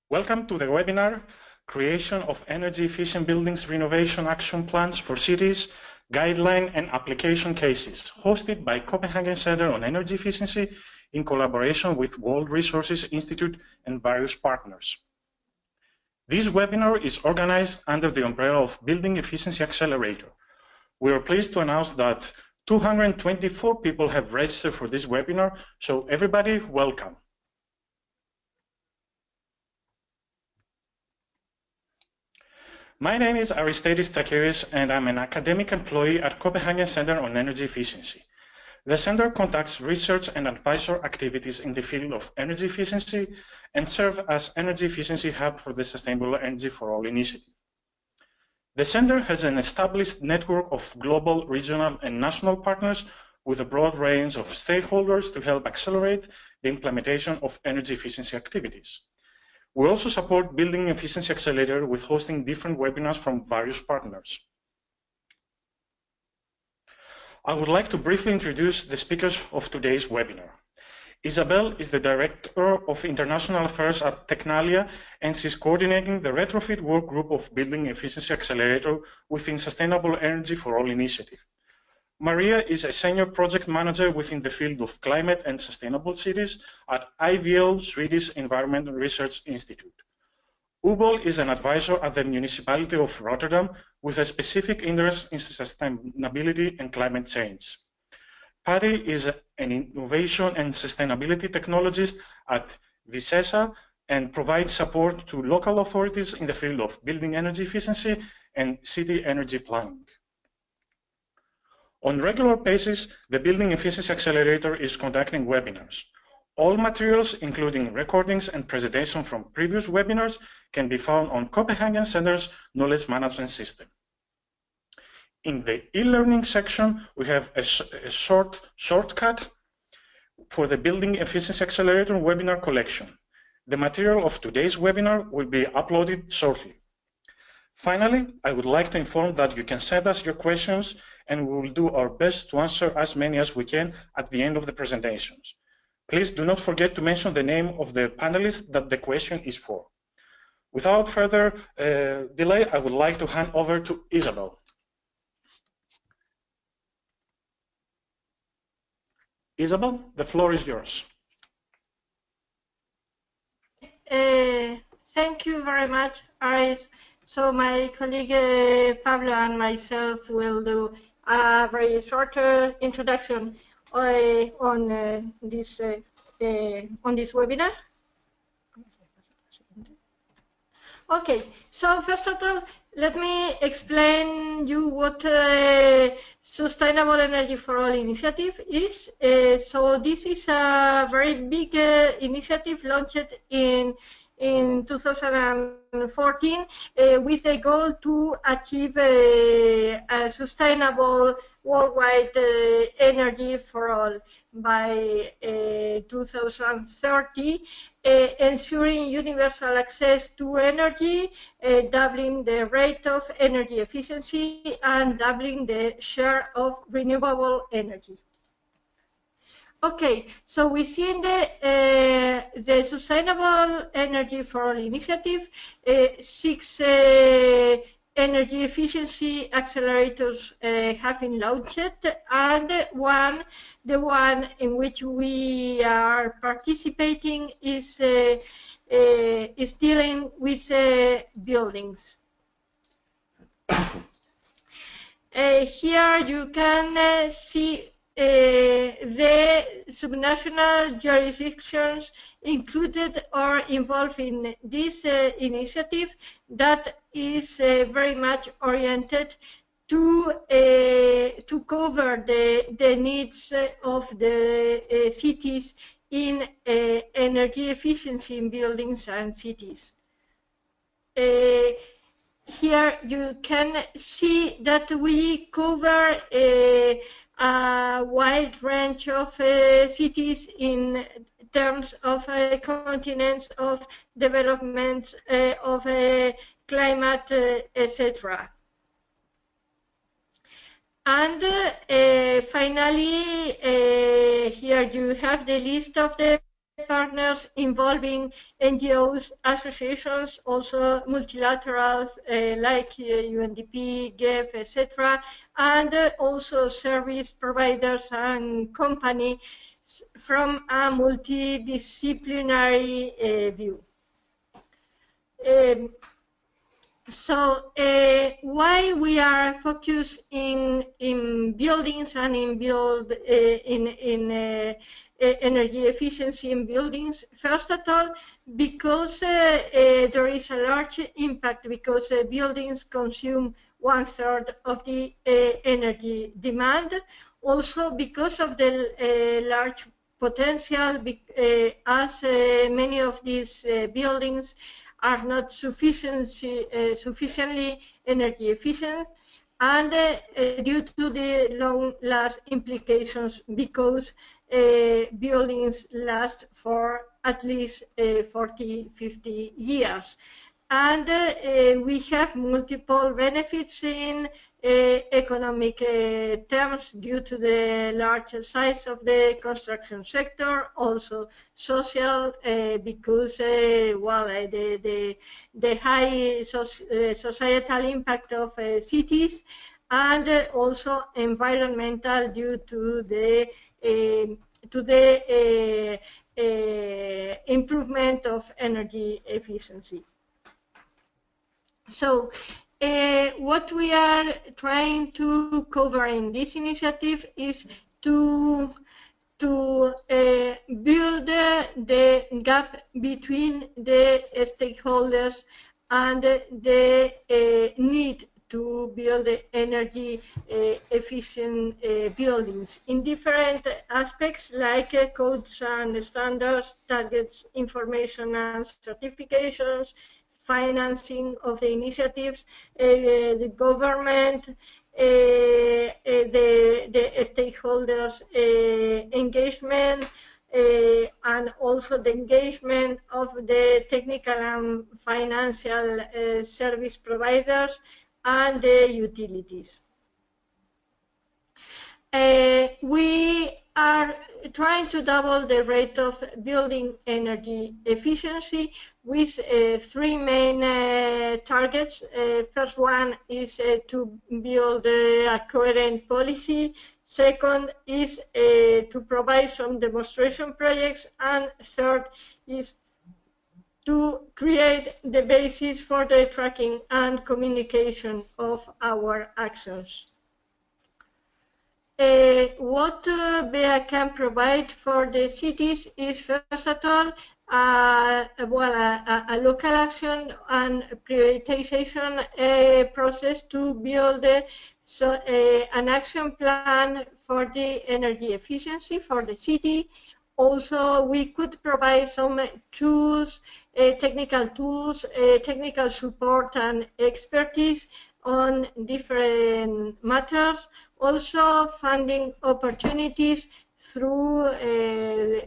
Welcome to the webinar, Creation of Energy Efficient Buildings Renovation Action Plans for Cities, Guideline and Application Cases, hosted by Copenhagen Center on Energy Efficiency in collaboration with World Resources Institute and various partners. This webinar is organized under the umbrella of Building Efficiency Accelerator. We are pleased to announce that 224 people have registered for this webinar, so everybody, welcome. My name is Aristides Tsakiris, and I'm an academic employee at Copenhagen Center on Energy Efficiency. The center conducts research and advisor activities in the field of energy efficiency and serves as energy efficiency hub for the Sustainable Energy for All initiative. The center has an established network of global, regional, and national partners with a broad range of stakeholders to help accelerate the implementation of energy efficiency activities. We also support Building Efficiency Accelerator with hosting different webinars from various partners. I would like to briefly introduce the speakers of today's webinar. Isabel is the Director of International Affairs at Technalia, and she's coordinating the retrofit work group of Building Efficiency Accelerator within Sustainable Energy for All initiative. Maria is a Senior Project Manager within the field of climate and sustainable cities at IVL, Swedish Environmental Research Institute. Ubol is an advisor at the Municipality of Rotterdam with a specific interest in sustainability and climate change. Patty is an innovation and sustainability technologist at Visesa and provides support to local authorities in the field of building energy efficiency and city energy planning. On a regular basis, the Building Efficiency Accelerator is conducting webinars. All materials, including recordings and presentations from previous webinars, can be found on Copenhagen Center's Knowledge Management System. In the e-learning section, we have a shortcut for the Building Efficiency Accelerator webinar collection. The material of today's webinar will be uploaded shortly. Finally, I would like to inform that you can send us your questions, and we will do our best to answer as many as we can at the end of the presentations. Please do not forget to mention the name of the panelist that the question is for. Without further delay, I would like to hand over to Isabel. Isabel, the floor is yours. Thank you very much, Aris. So my colleague Pablo and myself will do a very short introduction on this webinar. Okay, so first of all, let me explain you what Sustainable Energy for All initiative is. So this is a very big initiative launched in 2014 with the goal to achieve a sustainable worldwide energy for all by 2030, ensuring universal access to energy, doubling the rate of energy efficiency, and doubling the share of renewable energy. Okay, so within the Sustainable Energy for All initiative, 6 energy efficiency accelerators have been launched, and the one in which we are participating is dealing with buildings. Here you can see the subnational jurisdictions included or involved in this initiative that is very much oriented to cover the needs of the cities in energy efficiency in buildings and cities. Here you can see that we cover a wide range of cities in terms of continents, of development, of climate, etc. And finally, here you have the list of the partners involving NGOs, associations, also multilaterals like UNDP, GEF, etc., and also service providers and companies from a multidisciplinary view. Why we are focused in buildings and in energy efficiency in buildings? First of all, because there is a large impact, because buildings consume 1/3 of the energy demand. Also because of the large potential, as many of these buildings are not sufficiently energy efficient, and due to the long-last implications, because buildings last for at least 40-50 years. And we have multiple benefits in economic terms due to the large size of the construction sector, also social, because the high societal impact of cities, and also environmental due to the improvement of energy efficiency. So what we are trying to cover in this initiative is to build the gap between the stakeholders and the need to build energy efficient buildings in different aspects, like codes and standards, targets, information and certifications, financing of the initiatives, the government, the stakeholders engagement, and also the engagement of the technical and financial service providers and the utilities. We are trying to double the rate of building energy efficiency with three main targets. First one is to build a coherent policy. Second is to provide some demonstration projects. And third is to create the basis for the tracking and communication of our actions. What BEA can provide for the cities is, first of all, a local action and prioritization process to build an action plan for the energy efficiency for the city. Also, we could provide some tools, technical tools, technical support and expertise on different matters. Also, funding opportunities through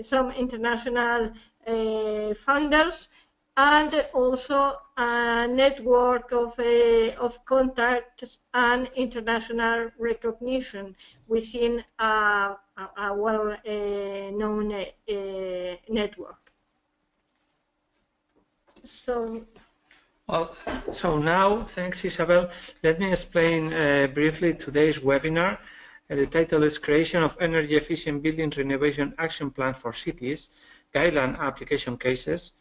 some international funders, and also a network of contacts and international recognition within a well-known network. So now, thanks Isabel, let me explain briefly today's webinar. The title is Creation of Energy Efficient Building Renovation Action Plan for Cities, Guideline Application Cases.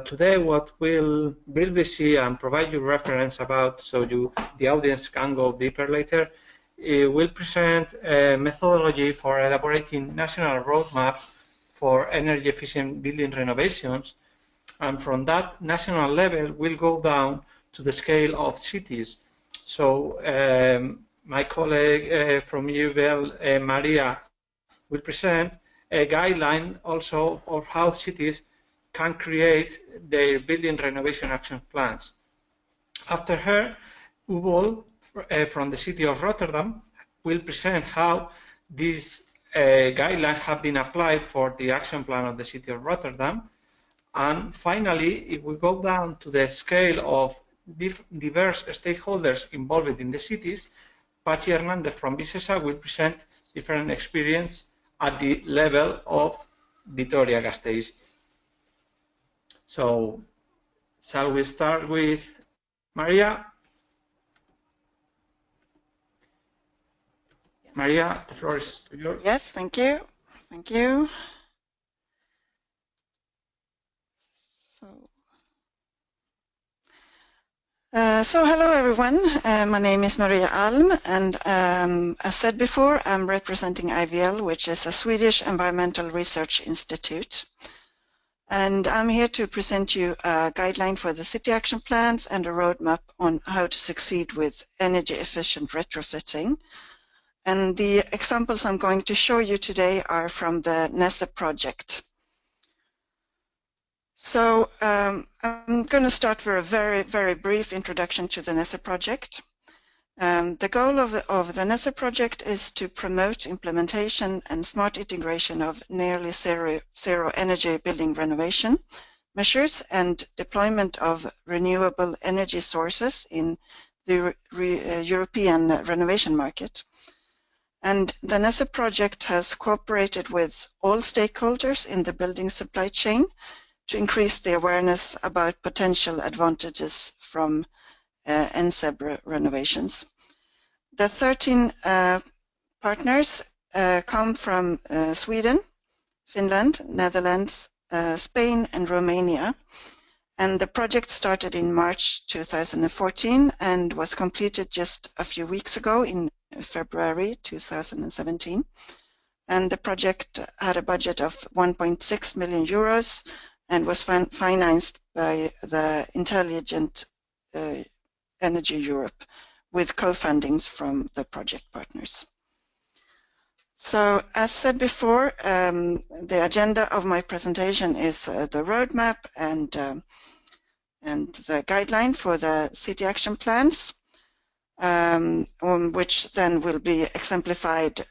Today what we'll briefly see and provide you reference about, so the audience can go deeper later, we'll present a methodology for elaborating national roadmaps for energy efficient building renovations. And from that national level, we'll go down to the scale of cities. So my colleague from UBL, Maria, will present a guideline also of how cities can create their building renovation action plans. After her, Uwe from the City of Rotterdam will present how these guidelines have been applied for the action plan of the City of Rotterdam. And finally, if we go down to the scale of diverse stakeholders involved in the cities, Pachi Hernandez from Visesa will present different experience at the level of Vitoria-Gasteiz. So, shall we start with Maria? Yes. Maria, the floor is yours. Yes, thank you. Thank you. So hello everyone. My name is Maria Alm, and as said before, I'm representing IVL, which is a Swedish environmental research institute. And I'm here to present you a guideline for the city action plans and a roadmap on how to succeed with energy efficient retrofitting. And the examples I'm going to show you today are from the NESE project. So I'm going to start with a very brief introduction to the NESE project. The goal of the NESE project is to promote implementation and smart integration of nearly zero energy building renovation measures and deployment of renewable energy sources in the European renovation market. And the NESE project has cooperated with all stakeholders in the building supply chain to increase the awareness about potential advantages from NSEB renovations. The 13 partners come from Sweden, Finland, Netherlands, Spain, and Romania. And the project started in March 2014 and was completed just a few weeks ago in February 2017. And the project had a budget of 1.6 million euros and was financed by the Intelligent Energy Europe with co-fundings from the project partners. So as said before, the agenda of my presentation is the roadmap and the guideline for the city action plans, which then will be exemplified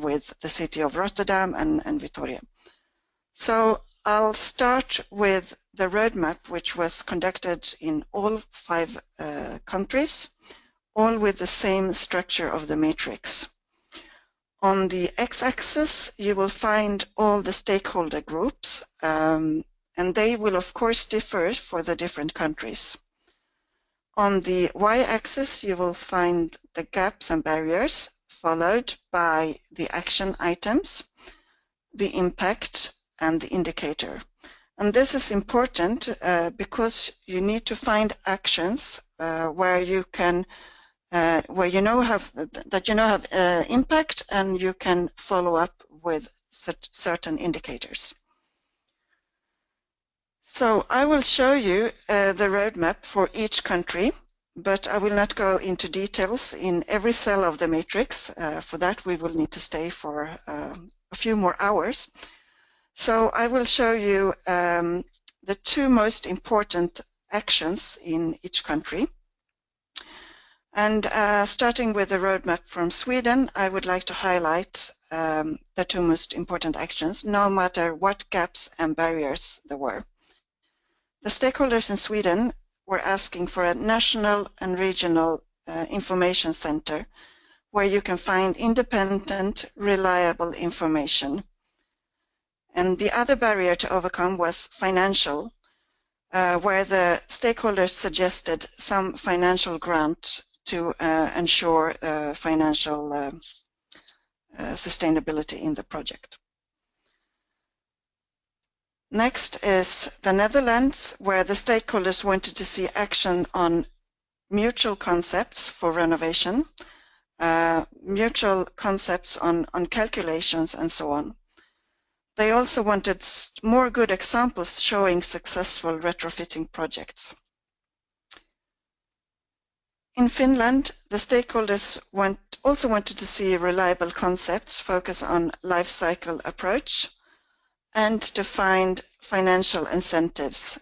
with the City of Rotterdam and Vitoria. So I'll start with the roadmap, which was conducted in all 5 countries, all with the same structure of the matrix. On the x-axis, you will find all the stakeholder groups, and they will of course differ for the different countries. On the y-axis, you will find the gaps and barriers, followed by the action items, the impact, and the indicator. And this is important because you need to find actions where you can, where you know have impact, and you can follow up with certain indicators. So I will show you the roadmap for each country, but I will not go into details in every cell of the matrix. For that, we will need to stay for a few more hours. So I will show you the 2 most important actions in each country. And starting with the roadmap from Sweden, I would like to highlight the 2 most important actions, no matter what gaps and barriers there were. The stakeholders in Sweden were asking for a national and regional information center where you can find independent, reliable information. And the other barrier to overcome was financial, where the stakeholders suggested some financial grant to ensure financial sustainability in the project. Next is the Netherlands, where the stakeholders wanted to see action on mutual concepts for renovation, mutual concepts on calculations, and so on. They also wanted more good examples showing successful retrofitting projects. In Finland, the stakeholders also wanted to see reliable concepts focus on life cycle approach and to find financial incentives,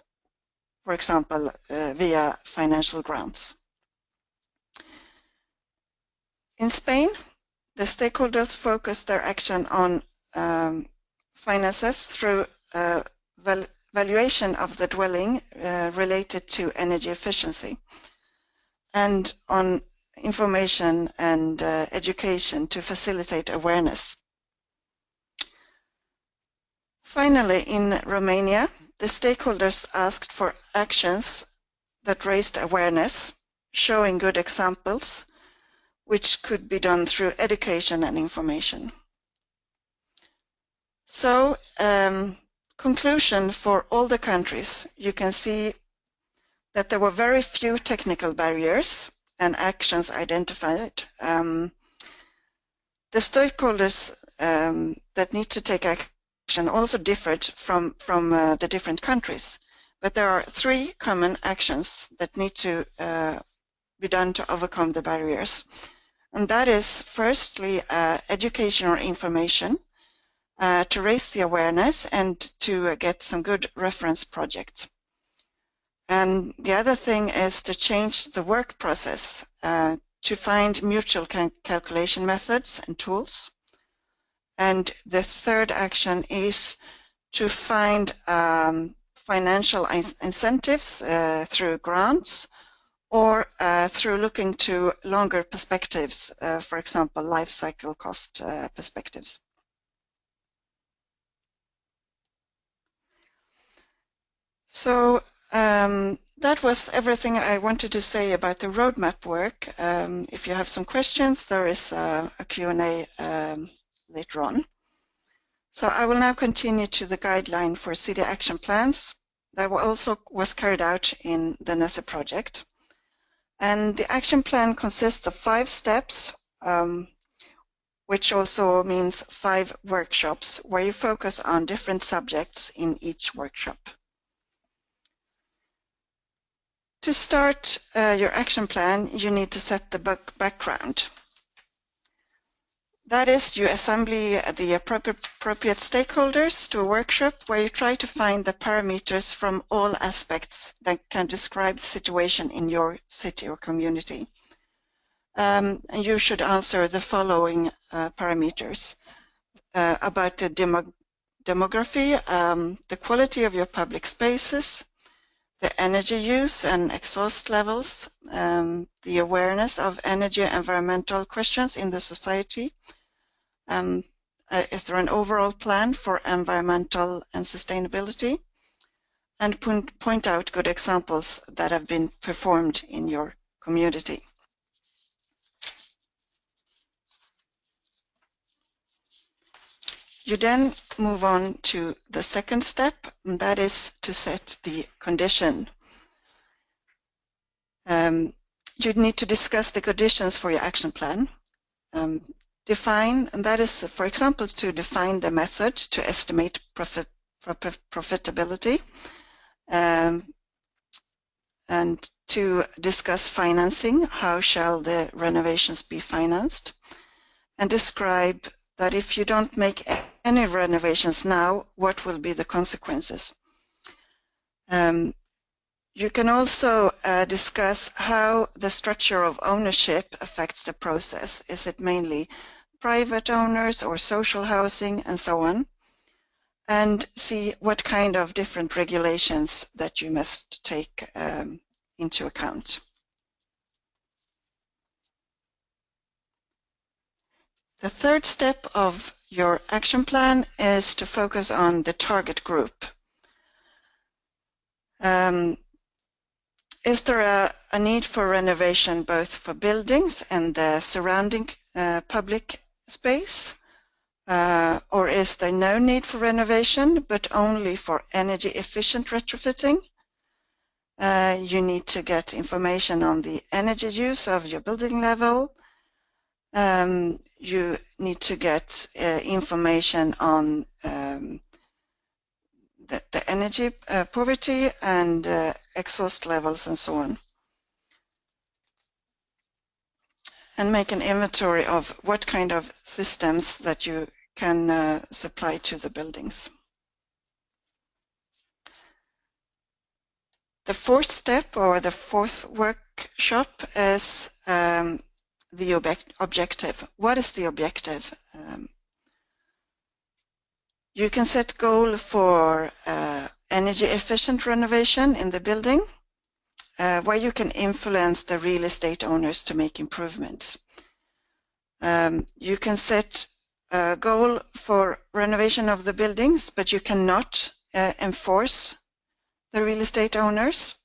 for example, via financial grants. In Spain, the stakeholders focused their action on finances through valuation of the dwelling related to energy efficiency and on information and education to facilitate awareness. Finally, in Romania, the stakeholders asked for actions that raised awareness, showing good examples, which could be done through education and information. So, conclusion for all the countries, you can see that there were very few technical barriers and actions identified. The stakeholders that need to take action also differed from the different countries, but there are 3 common actions that need to be done to overcome the barriers. And that is, firstly, education or information to raise the awareness and to get some good reference projects. And the other thing is to change the work process to find mutual calculation methods and tools. And the third action is to find financial incentives through grants or through looking to longer perspectives, for example, life cycle cost perspectives. So that was everything I wanted to say about the roadmap work. If you have some questions, there is a Q&A later on. So I will now continue to the guideline for city action plans that also was carried out in the NESE project. And the action plan consists of 5 steps, which also means 5 workshops where you focus on different subjects in each workshop. To start your action plan, you need to set the background. That is, you assemble the appropriate stakeholders to a workshop where you try to find the parameters from all aspects that can describe the situation in your city or community. And you should answer the following parameters about the demography, the quality of your public spaces, the energy use and exhaust levels, the awareness of energy and environmental questions in the society. Is there an overall plan for environmental and sustainability? And point out good examples that have been performed in your community. You then move on to the second step, and that is to set the condition. You need to discuss the conditions for your action plan. Define, and that is, for example, to define the method to estimate profitability, and to discuss financing, how shall the renovations be financed, and describe that if you don't make any renovations now, what will be the consequences. You can also discuss how the structure of ownership affects the process. Is it mainly private owners or social housing and so on? And see what kind of different regulations that you must take into account. The third step of your action plan is to focus on the target group. Is there a need for renovation both for buildings and the surrounding public space? Or is there no need for renovation, but only for energy efficient retrofitting? You need to get information on the energy use of your building level. You need to get information on the energy poverty and exhaust levels and so on. And make an inventory of what kind of systems that you can supply to the buildings. The fourth step, or the fourth workshop, is the objective. What is the objective? You can set goal for energy efficient renovation in the building, where you can influence the real estate owners to make improvements. You can set goal for renovation of the buildings, but you cannot enforce the real estate owners.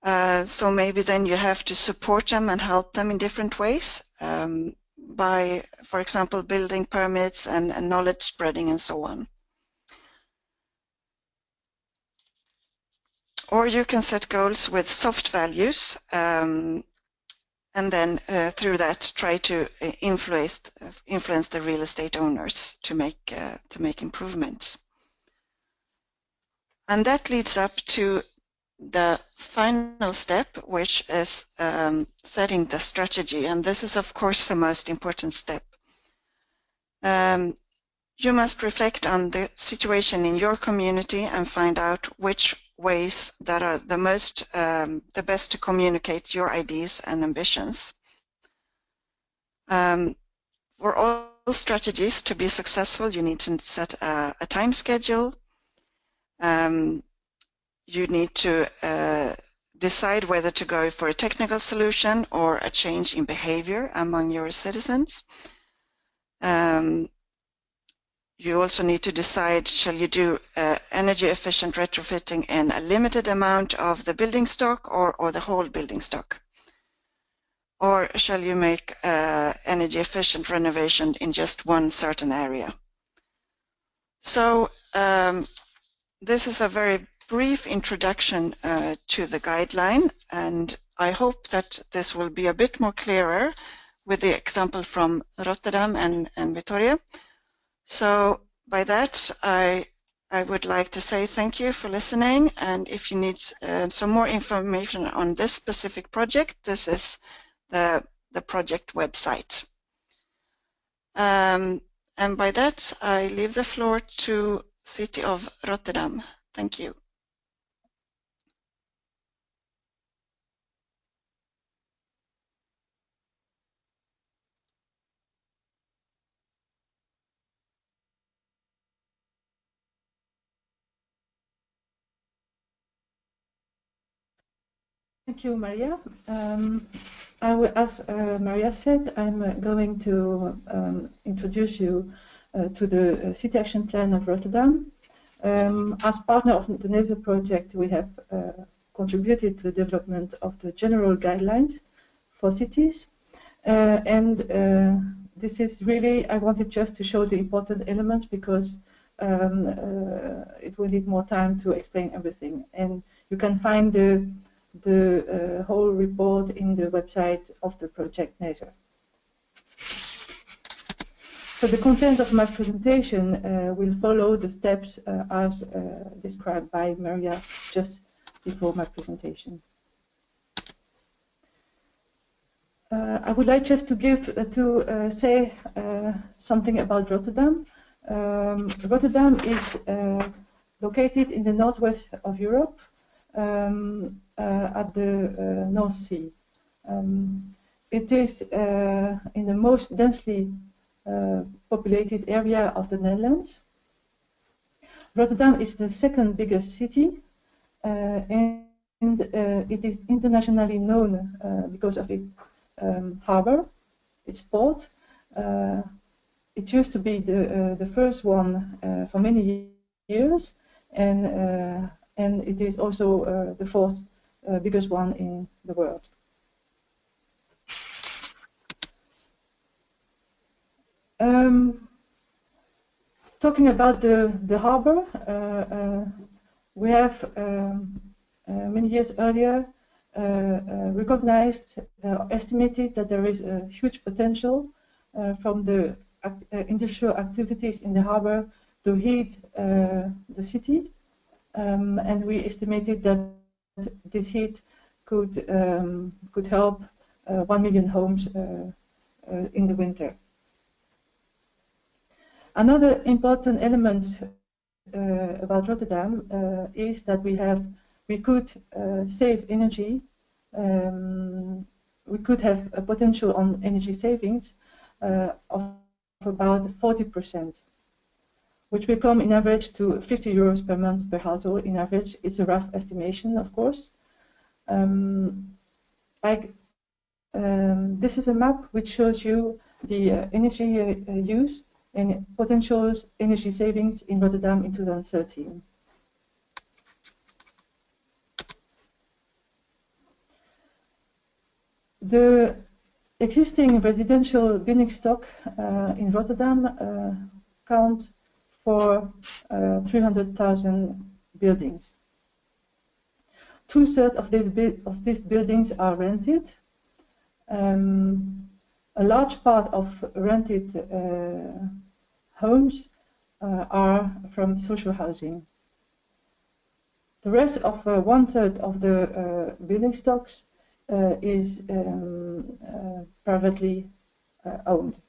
So maybe then you have to support them and help them in different ways by, for example, building permits and knowledge spreading and so on. Or you can set goals with soft values and then through that try to influence the real estate owners to make improvements. And that leads up to the final step, which is setting the strategy. And this is, of course, the most important step. You must reflect on the situation in your community and find out which ways that are the best to communicate your ideas and ambitions. For all strategies to be successful, you need to set a time schedule. You need to decide whether to go for a technical solution or a change in behavior among your citizens. You also need to decide, shall you do energy efficient retrofitting in a limited amount of the building stock or the whole building stock? Or shall you make energy efficient renovation in just one certain area? So this is a very brief introduction to the guideline, and I hope that this will be a bit more clearer with the example from Rotterdam and Vitoria. So by that, I would like to say thank you for listening, and if you need some more information on this specific project, this is the project website. And by that, I leave the floor to City of Rotterdam. Thank you. Thank you, Maria. As Maria said, I'm going to introduce you to the City Action Plan of Rotterdam. As partner of the NESE project, we have contributed to the development of the general guidelines for cities. This is really, I wanted just to show the important elements because it will need more time to explain everything. And you can find the whole report in the website of the project NESE. So the content of my presentation will follow the steps as described by Maria just before my presentation. I would like just to say something about Rotterdam. Rotterdam is located in the northwest of Europe, at the North Sea. It is in the most densely populated area of the Netherlands. Rotterdam is the second biggest city, and it is internationally known because of its harbor, its port. It used to be the first one for many years, and it is also the fourth biggest one in the world. Talking about the harbor, we have many years earlier recognized, estimated that there is a huge potential from the industrial activities in the harbor to heat the city, and we estimated that this heat could help 1 million homes in the winter. Another important element about Rotterdam is that we could save energy. We could have a potential on energy savings of about 40%, which will come in average to 50 euros per month per household. In average, it's a rough estimation, of course. This is a map which shows you the energy use and potential energy savings in Rotterdam in 2013. The existing residential building stock in Rotterdam count for 300,000 buildings. 2/3 of these buildings are rented. A large part of rented homes are from social housing. The rest of 1/3 of the building stocks is privately owned.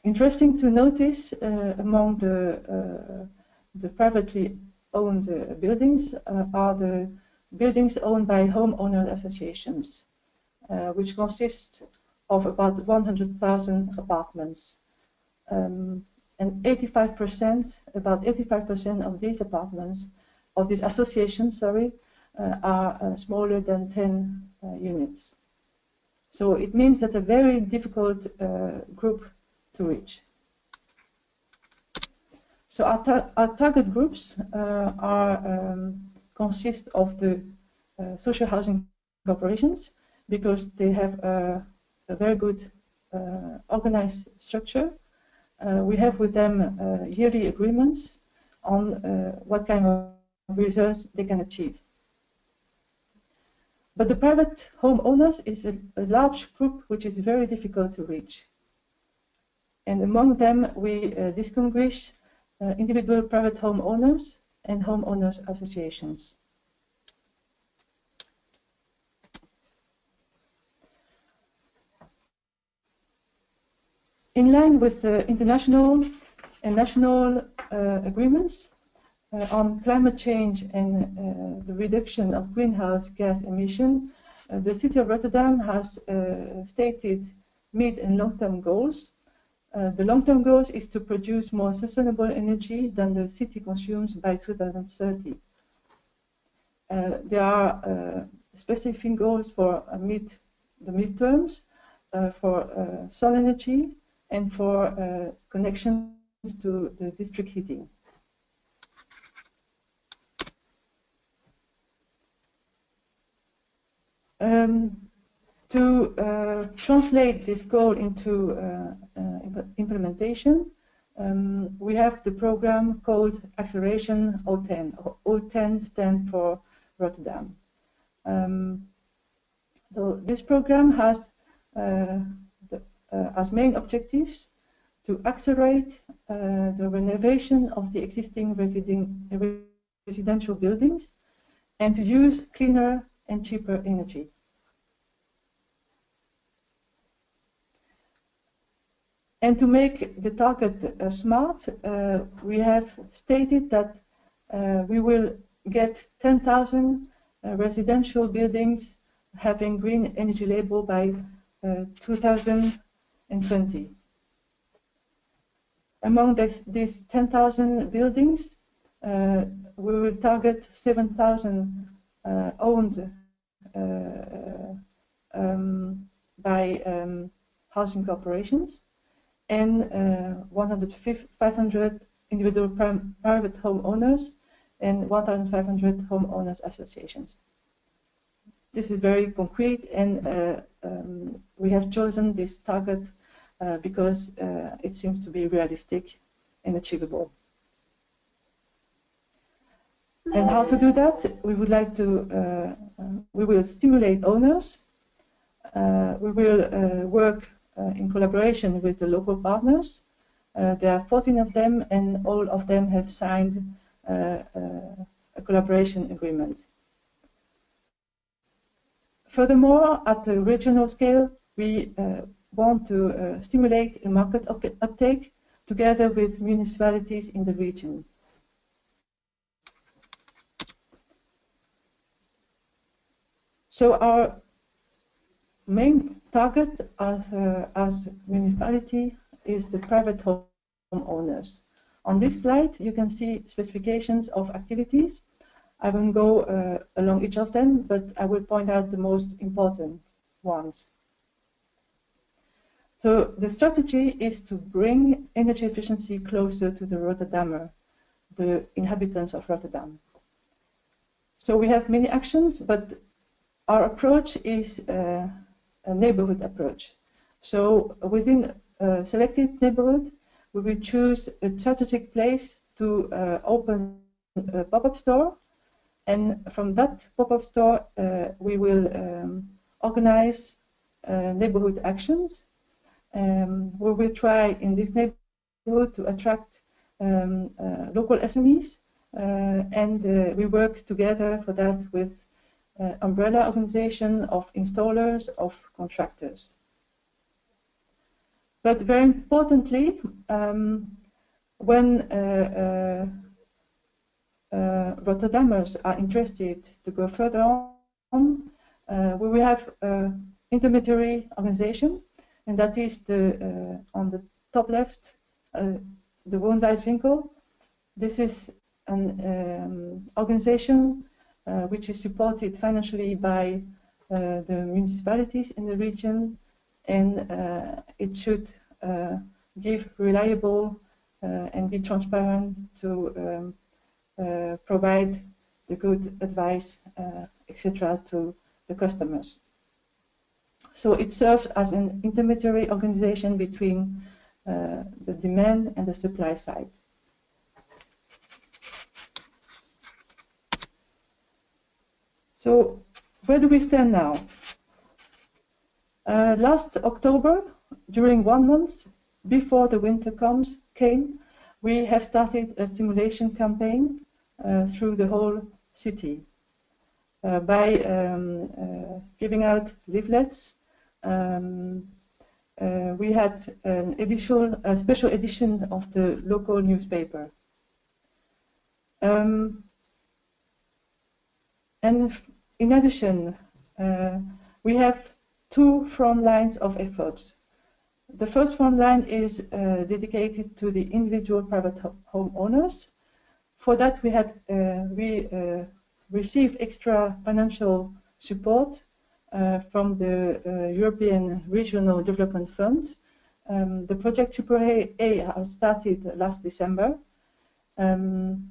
Interesting to notice among the privately owned buildings are the buildings owned by homeowner associations, which consist of about 100,000 apartments. And about 85% of these apartments, of these associations, are smaller than 10 units. So it means that a very difficult group to reach. So our target groups consist of the social housing corporations, because they have a very good organized structure. We have with them yearly agreements on what kind of results they can achieve. But the private homeowners is a large group which is very difficult to reach. And among them, we distinguish individual private homeowners and homeowners associations. In line with the international and national agreements on climate change and the reduction of greenhouse gas emission, the City of Rotterdam has stated mid- and long-term goals. The long-term goals is to produce more sustainable energy than the city consumes by 2030. There are specific goals for the midterms, for solar energy, and for connections to the district heating. To translate this goal into implementation, we have the program called Acceleration 010. 010 stands for Rotterdam. So this program has as main objectives to accelerate the renovation of the existing residential buildings and to use cleaner and cheaper energy. And to make the target smart, we have stated that we will get 10,000 residential buildings having green energy label by 2020. Among these 10,000 buildings, we will target 7,000 owned by housing corporations, and 500 individual private homeowners and 1,500 homeowners associations. This is very concrete, and we have chosen this target because it seems to be realistic and achievable. And how to do that? We would like to, we will stimulate owners. We will work in collaboration with the local partners. There are 14 of them, and all of them have signed a collaboration agreement. Furthermore, at the regional scale, we want to stimulate a market uptake together with municipalities in the region. So our main target as municipality is the private homeowners. On this slide, you can see specifications of activities. I won't go along each of them, but I will point out the most important ones. So the strategy is to bring energy efficiency closer to the Rotterdammer, the inhabitants of Rotterdam. So we have many actions, but our approach is a neighborhood approach. So within a selected neighborhood, we will choose a strategic place to open a pop-up store. And from that pop-up store, we will organize neighborhood actions. We will try in this neighborhood to attract local SMEs, and we work together for that with umbrella organization of installers, of contractors. But very importantly, when Rotterdammers are interested to go further on, we will have an intermediary organization, and that is the on the top left, the Woonwijswinkel. This is an organization which is supported financially by the municipalities in the region, and it should give reliable and be transparent to provide the good advice, etc., to the customers. So it serves as an intermediary organization between the demand and the supply side. So where do we stand now? Last October, during 1 month before the winter came, we have started a stimulation campaign through the whole city by giving out leaflets. We had a special edition of the local newspaper. And in addition, we have 2 front lines of efforts. The first front line is dedicated to the individual private homeowners. For that, we received extra financial support from the European Regional Development Fund. The project Super A has started last December, and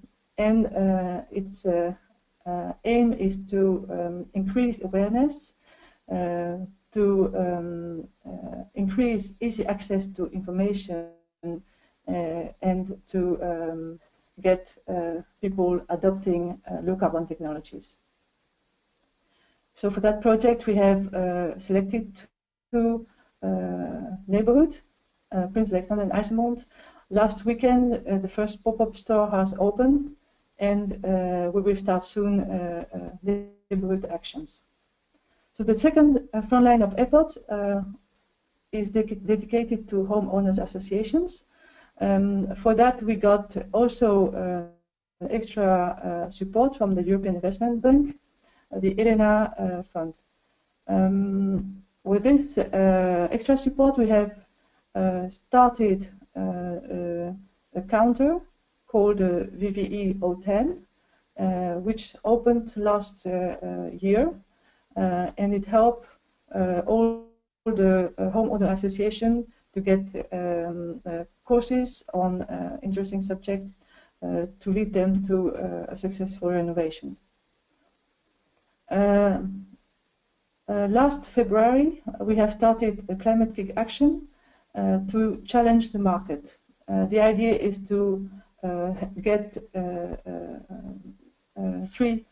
its aim is to increase awareness, to increase easy access to information, and to get people adopting low carbon technologies. So for that project, we have selected 2 neighborhoods, Prince Alexander and IJsselmond. Last weekend, the first pop-up store has opened, and we will start soon neighborhood actions. So the second front line of effort is dedicated to homeowners associations. For that, we got also extra support from the European Investment Bank, the ELENA fund. With this extra support, we have started a counter called VVE 010, which opened last year, and it helped all the homeowner association to get courses on interesting subjects to lead them to a successful renovation. Last February, we have started a climate kick action to challenge the market. The idea is to get 3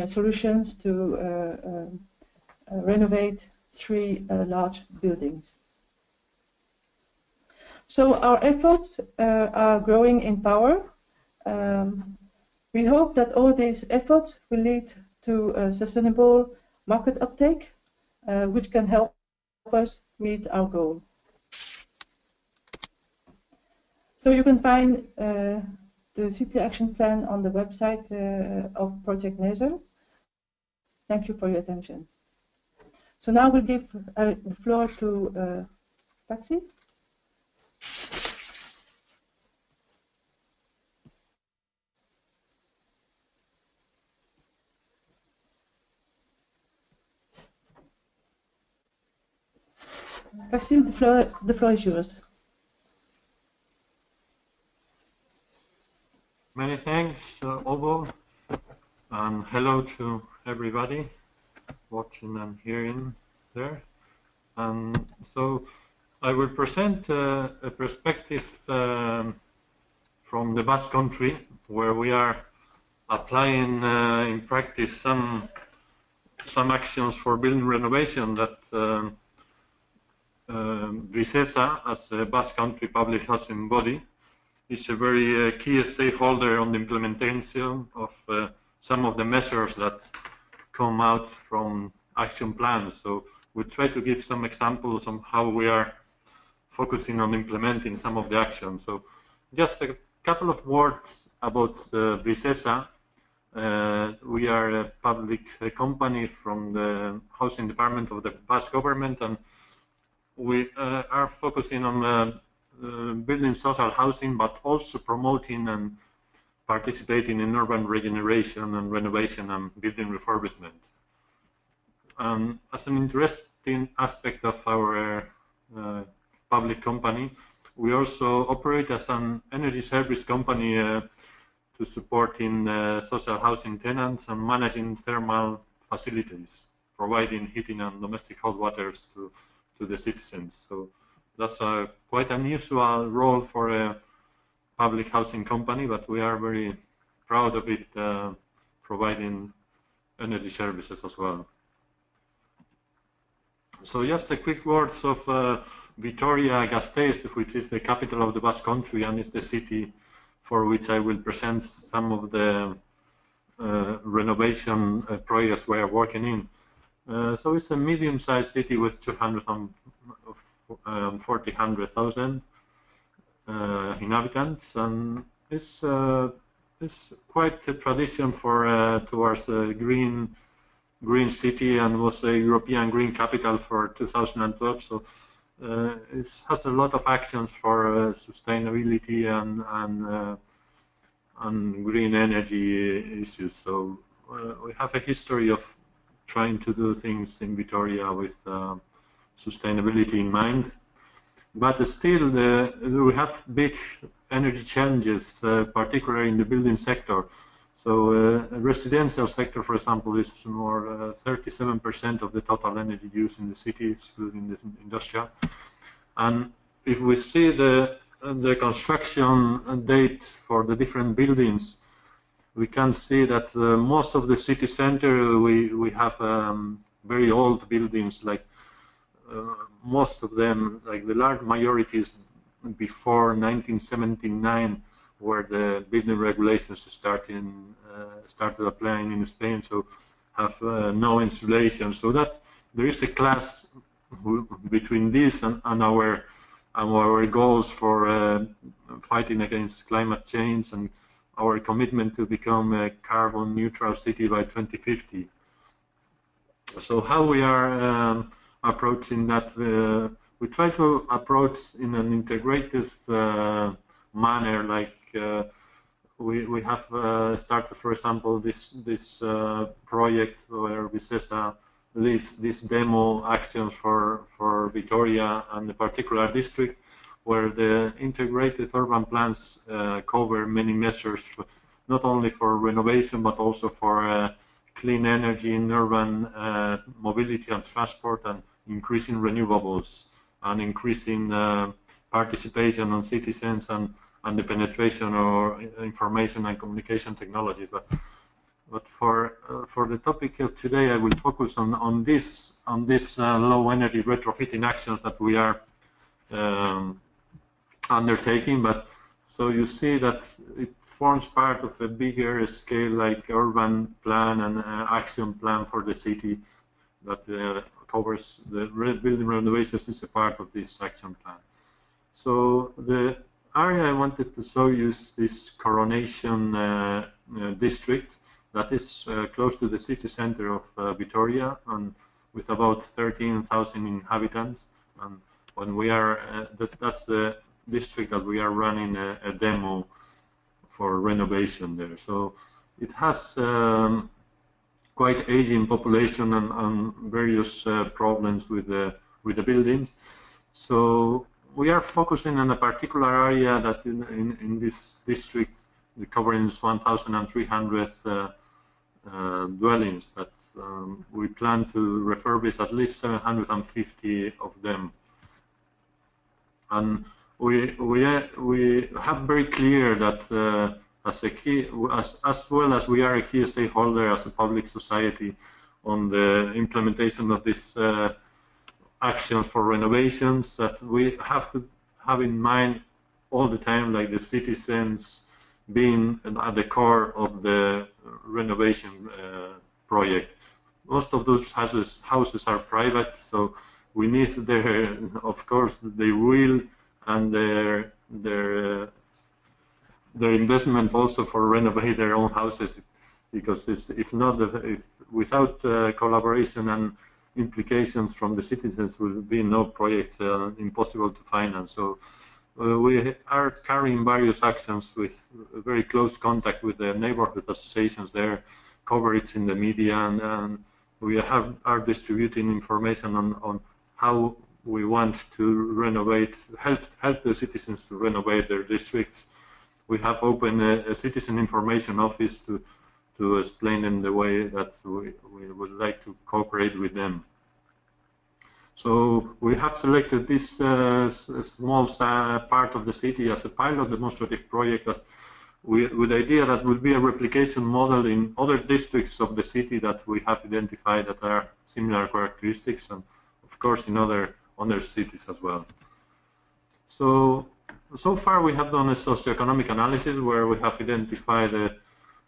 solutions to renovate 3 large buildings. So our efforts are growing in power. We hope that all these efforts will lead to a sustainable market uptake, which can help us meet our goal. So you can find the City Action Plan on the website of Project NESR. Thank you for your attention. So now we'll give the floor to Paxi. Kasim, the floor is yours. Many thanks, Obo, and hello to everybody watching and hearing there. And so I will present a perspective from the Basque Country, where we are applying in practice some actions for building renovation that Visesa, as a Basque Country public housing body, is a very key stakeholder on the implementation of some of the measures that come out from action plans. So we try to give some examples on how we are focusing on implementing some of the actions. So just a couple of words about Visesa. We are a public company from the housing department of the Basque government, and we are focusing on building social housing, but also promoting and participating in urban regeneration and renovation and building refurbishment. As an interesting aspect of our public company, we also operate as an energy service company to supporting social housing tenants and managing thermal facilities, providing heating and domestic hot waters to the citizens. So that's quite an unusual role for a public housing company, but we are very proud of it, providing energy services as well. So just a quick words of Vitoria-Gasteiz, which is the capital of the Basque Country and is the city for which I will present some of the renovation projects we are working in. So it's a medium-sized city with 240,000 inhabitants, and it's quite a tradition for towards a green city, and was a European Green Capital for 2012. So it has a lot of actions for sustainability and green energy issues. So we have a history of trying to do things in Vitoria with sustainability in mind. But still, we have big energy challenges, particularly in the building sector. So residential sector, for example, is more 37% of the total energy use in the city, excluding the industrial. And if we see the construction date for the different buildings, we can see that most of the city center, we have very old buildings, like most of them, like the large majorities before 1979, where the building regulations started applying in Spain, so have no insulation. So that there is a clash between this and our goals for fighting against climate change and our commitment to become a carbon neutral city by 2050. So how we are approaching that? We try to approach in an integrated manner, like we have started, for example, this project where Visesa leads this demo actions for Vitoria and the particular district, where the integrated urban plans cover many measures, not only for renovation, but also for clean energy in urban mobility and transport, and increasing renewables, and increasing participation on citizens and the penetration of information and communication technologies. But for the topic of today, I will focus on this low energy retrofitting actions that we are undertaking. But so you see that it forms part of a bigger scale, like urban plan and action plan for the city that covers the building renovations is a part of this action plan. So the area I wanted to show you is this Coronation district that is close to the city center of Vitoria, and with about 13,000 inhabitants. And when we are, that's the district that we are running a demo for renovation there. So it has quite aging population and various problems with the buildings. So we are focusing on a particular area that in this district, covering 1,300 dwellings that we plan to refurbish at least 750 of them. And we have very clear that as well as we are a key stakeholder as a public society on the implementation of this action for renovations, that we have to have in mind all the time, like the citizens being at the core of the renovation project. Most of those houses are private, so we need their, of course, their will and their investment also for renovate their own houses, because if not, if without collaboration and implications from the citizens, will be no project impossible to finance. So we are carrying various actions with very close contact with the neighborhood associations there, coverage in the media, and we are distributing information on how we want to renovate, help the citizens to renovate their districts. We have opened a citizen information office to explain in the way that we would like to cooperate with them. So we have selected this small part of the city as a pilot demonstrative project, with the idea that will be a replication model in other districts of the city that we have identified that are similar characteristics, and of course in other cities as well. So far we have done a socioeconomic analysis where we have identified the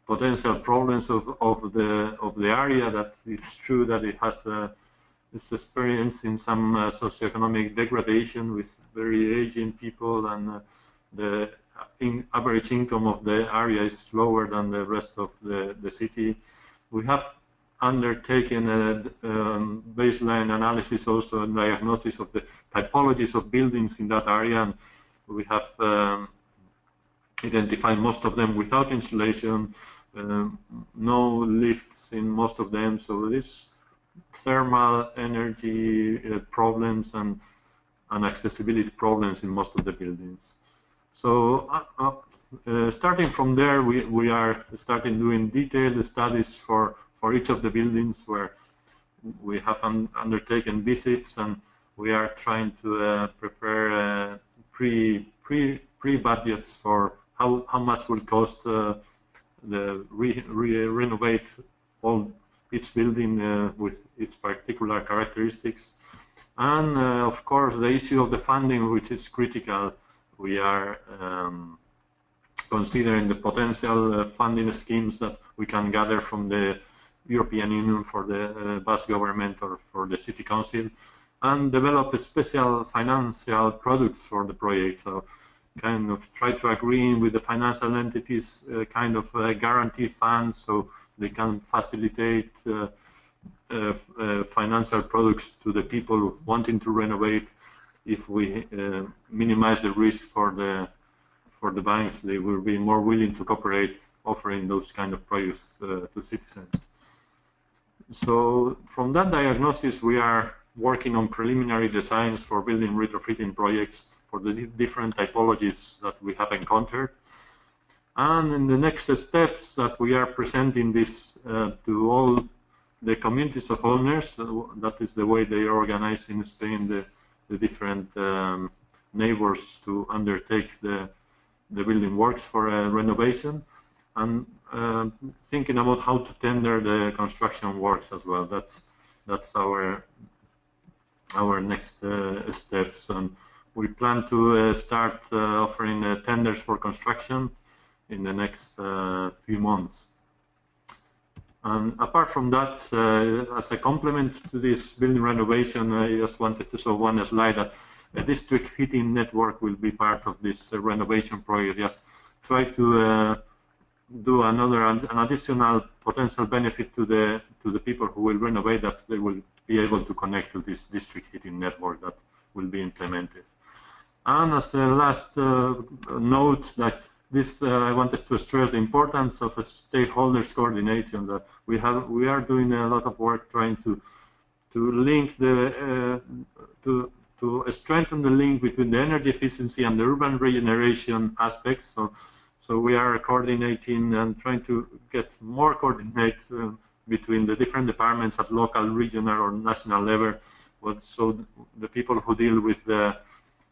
potential problems of the area. That it's true that it has it's experiencing some socioeconomic degradation with very aging people, and the average income of the area is lower than the rest of the city. We have undertaken a baseline analysis, also a diagnosis of the typologies of buildings in that area, and we have identified most of them without insulation, no lifts in most of them, so this thermal energy problems and accessibility problems in most of the buildings. So starting from there, we are starting doing detailed studies for each of the buildings, where we have undertaken visits, and we are trying to prepare pre-budgets for how much will cost the renovate each building with its particular characteristics. And of course, the issue of the funding, which is critical. We are considering the potential funding schemes that we can gather from the European Union for the Basque government or for the City Council, and develop a special financial products for the project. So kind of try to agree with the financial entities, kind of guarantee funds, so they can facilitate financial products to the people wanting to renovate. If we minimize the risk for the banks, they will be more willing to cooperate, offering those kind of projects to citizens. So from that diagnosis, we are working on preliminary designs for building retrofitting projects for the different typologies that we have encountered. And in the next steps that we are presenting this to all the communities of owners, that is the way they organize in Spain the different neighbors to undertake the building works for renovation, and thinking about how to tender the construction works as well. That's our next steps, and we plan to start offering tenders for construction in the next few months. And apart from that, as a complement to this building renovation, I just wanted to show one slide that a district heating network will be part of this renovation project. Just try to do an additional potential benefit to the people who will renovate, that they will be able to connect to this district heating network that will be implemented. And as a last note, that this I wanted to stress the importance of a stakeholders coordination. That we are doing a lot of work trying to link to to strengthen the link between the energy efficiency and the urban regeneration aspects. So we are coordinating and trying to get more coordinates between the different departments at local, regional, or national level. So the people who deal with the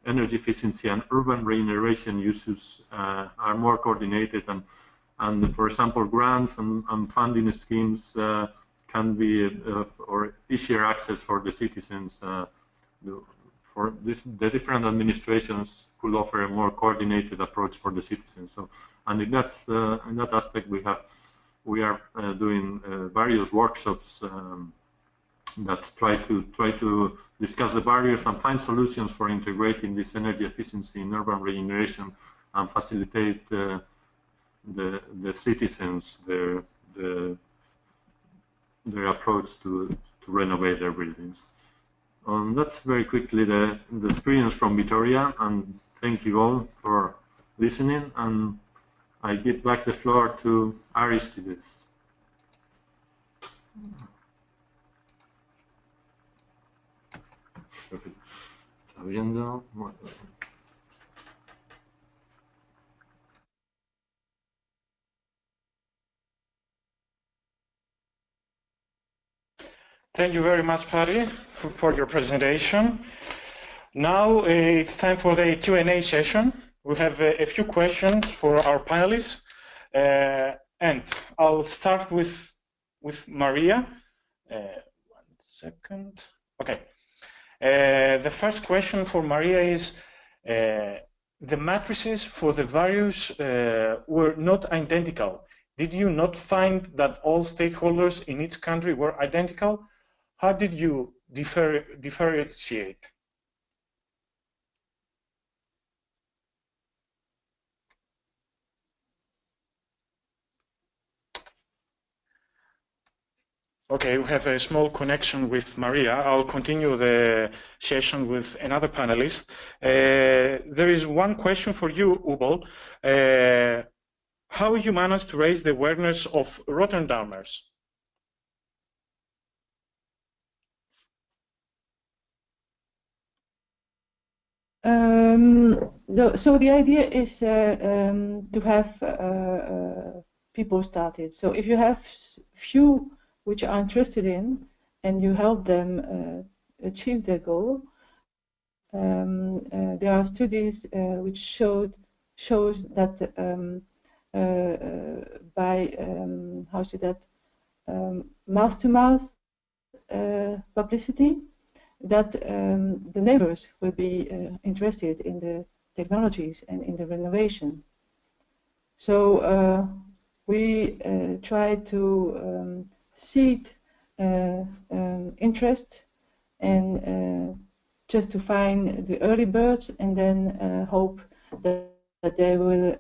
energy efficiency and urban regeneration uses are more coordinated, and for example, grants and funding schemes can be or easier access for the citizens. For the different administrations could offer a more coordinated approach for the citizens. So, and in that aspect, we are doing various workshops that try to discuss the barriers and find solutions for integrating this energy efficiency in urban regeneration and facilitate the citizens their approach to renovate their buildings. That's very quickly the experience from Vitoria, and thank you all for listening, and I give back the floor to Aristides. ¿Está viendo? Thank you very much, Patty, for your presentation. Now it's time for the Q&A session. We have a few questions for our panelists, and I'll start with Maria. 1 second. Okay. The first question for Maria is, the matrices for the various were not identical. Did you not find that all stakeholders in each country were identical? How did you differentiate? Okay, we have a small connection with Maria. I'll continue the session with another panelist. There is one question for you, Ubal. How you managed to raise the awareness of Rotterdamers? So the idea is to have people started. So if you have few which are interested in, and you help them achieve their goal, there are studies which shows that by mouth-to-mouth publicity, that the neighbors will be interested in the technologies and in the renovation. So we try to seed interest and just to find the early birds, and then hope that they will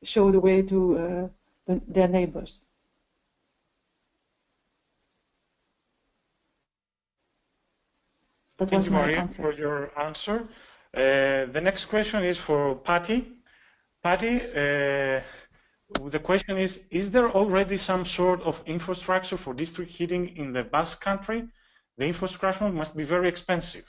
show the way to their neighbors. That Thank was you, my Maria, answer. for your answer. The next question is for Patty. Patty, the question is there already some sort of infrastructure for district heating in the Basque Country? The infrastructure must be very expensive.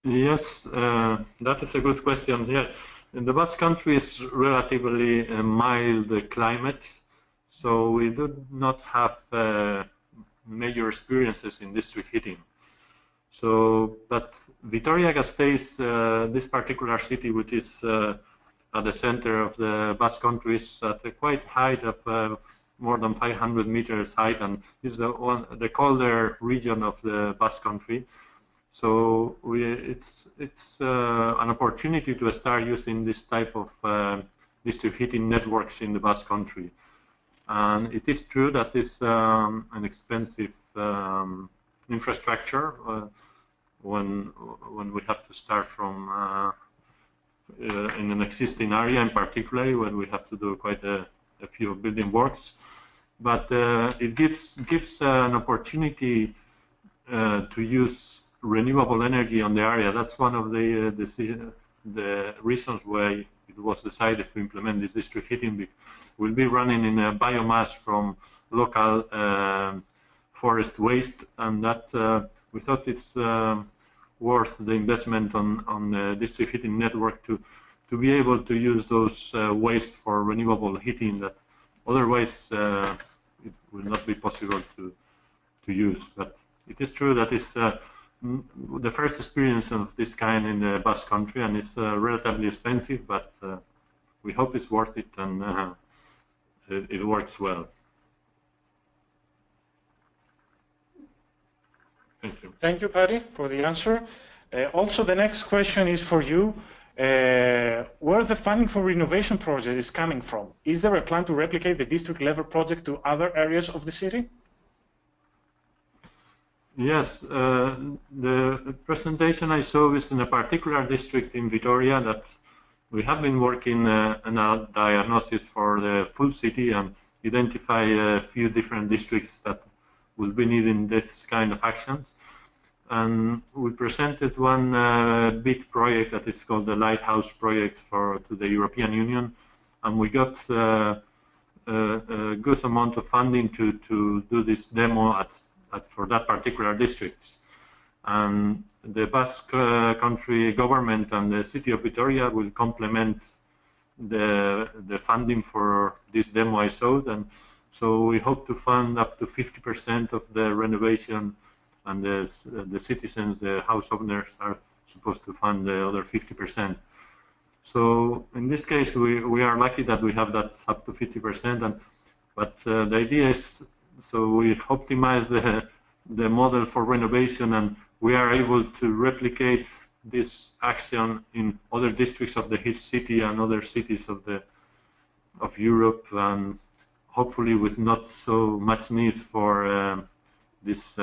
Yes, that is a good question. Yeah, in the Basque Country is relatively a mild climate, so we do not have major experiences in district heating. So, but Vitoria-Gasteiz, this particular city, which is at the center of the Basque Country, is at a quite height of more than 500 meters height, and is the colder region of the Basque Country. So it's an opportunity to start using this type of district heating networks in the Basque Country. And it is true that it's an expensive infrastructure when we have to start from in an existing area, in particular when we have to do quite a few building works. But it gives an opportunity to use renewable energy on the area. That's one of the reasons why it was decided to implement this district heating. We'll be running in a biomass from local forest waste, and that we thought it's worth the investment on the district heating network to be able to use those waste for renewable heating that otherwise it will not be possible to use. But it is true that it's the first experience of this kind in the Basque Country, and it's relatively expensive, but we hope it's worth it, and it works well. Thank you. Thank you, Patty, for the answer. Also, the next question is for you. Where the funding for renovation project is coming from? Is there a plan to replicate the district level project to other areas of the city? Yes, the presentation I showed is in a particular district in Vitoria that we have been working on a diagnosis for the full city and identify a few different districts that will be needing this kind of actions. And we presented one big project that is called the Lighthouse Project to the European Union, and we got a good amount of funding to do this demo for that particular districts. And the Basque Country government and the City of Vitoria will complement the funding for this demo I showed, and so we hope to fund up to 50% of the renovation, and the citizens, the house owners, are supposed to fund the other 50%. So in this case, we are lucky that we have that up to 50%, but the idea is, so we optimize the model for renovation, and we are able to replicate this action in other districts of the city and other cities of Europe, and hopefully with not so much need for this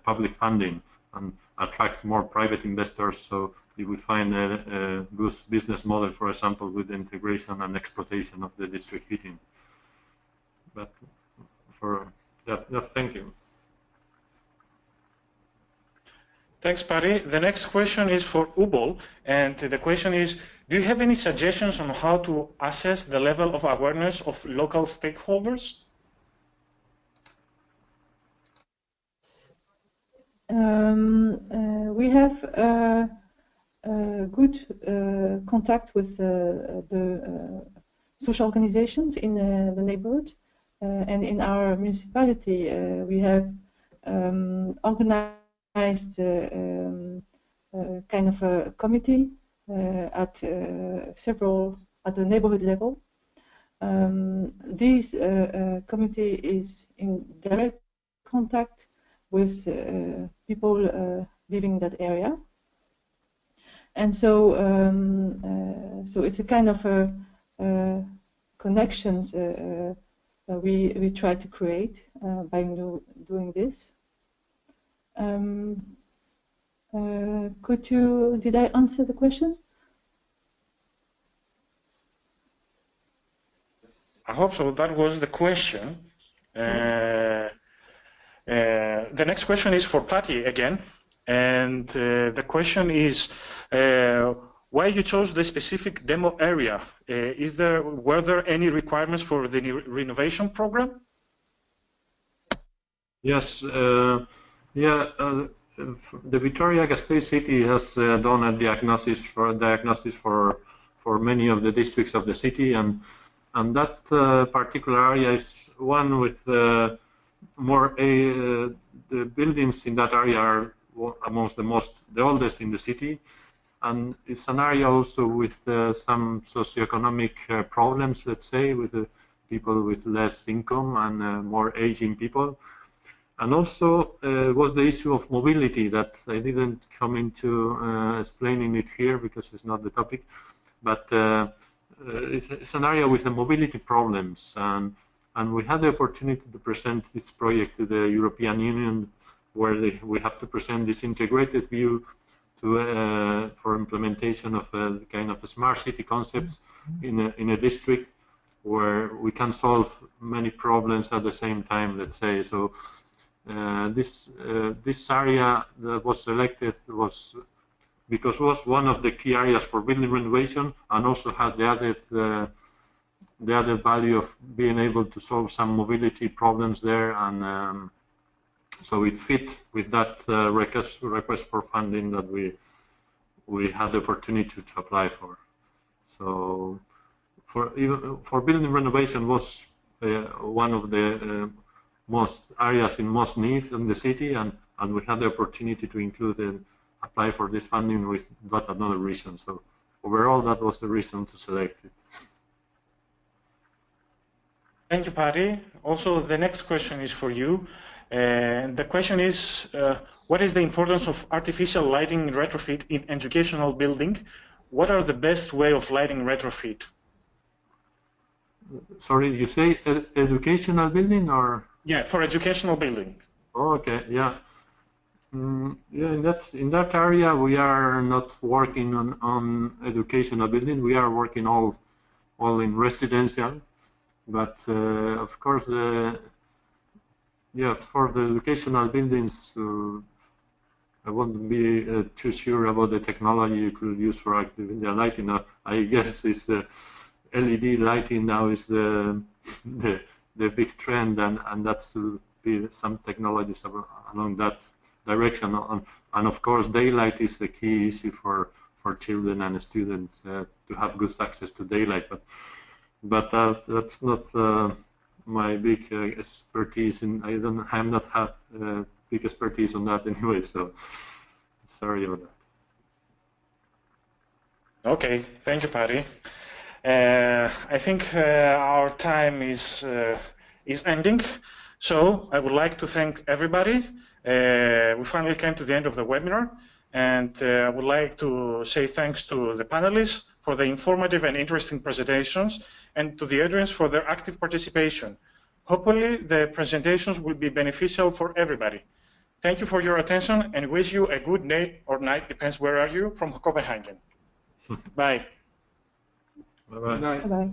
public funding, and attract more private investors. So if we find a good business model, for example, with the integration and exploitation of the district heating. But for that, thank you. Thanks, Patty. The next question is for Ubol, and the question is, do you have any suggestions on how to assess the level of awareness of local stakeholders? We have good contact with the social organizations in the neighborhood, and in our municipality we have organized kind of a committee at the neighborhood level. This committee is in direct contact with people living in that area, and so so it's a kind of a connections we try to create by doing this. Did I answer the question? I hope so. That was the question. The next question is for Patty again, and the question is why you chose the specific demo area. Were there any requirements for the renovation program? Yes, the Vitoria-Gasteiz city has done a diagnosis for many of the districts of the city, and that particular area is one with the buildings in that area are amongst the oldest in the city, and it's an area also with some socioeconomic problems, let's say, with people with less income and more aging people. And also was the issue of mobility that I didn't come into explaining it here because it's not the topic, but it's an area with mobility problems, and we had the opportunity to present this project to the European Union, where we have to present this integrated view for implementation of a kind of a smart city concepts in a district where we can solve many problems at the same time, let's say. So this area that was selected was because it was one of the key areas for building renovation, and also had the added the added value of being able to solve some mobility problems there, and so it fit with that request for funding that we had the opportunity to apply for. So for building renovation was one of the most areas in most need in the city, and we had the opportunity to include and apply for this funding with that another reason. So overall, that was the reason to select it. Thank you, Patty. Also, the next question is for you. The question is, what is the importance of artificial lighting retrofit in educational building? What are the best way of lighting retrofit? Sorry, you say educational building or? Yeah, for educational building. Oh, okay, yeah. Yeah, in that area we are not working on educational building. We are working all in residential, but of course, yeah, for the educational buildings, I won't be too sure about the technology you could use for the lighting. I guess it's LED lighting now is the big trend, and that's be some technologies along that direction. And of course, daylight is the key issue for children and students to have good access to daylight. But that's not my big expertise, and I'm not have big expertise on that anyway. So sorry about that. Okay, thank you, Patty. I think our time is ending, so I would like to thank everybody. We finally came to the end of the webinar, and I would like to say thanks to the panelists for the informative and interesting presentations, and to the audience for their active participation. Hopefully, the presentations will be beneficial for everybody. Thank you for your attention, and wish you a good day or night, depends where are you, from Copenhagen. Bye. Bye-bye. Bye-bye.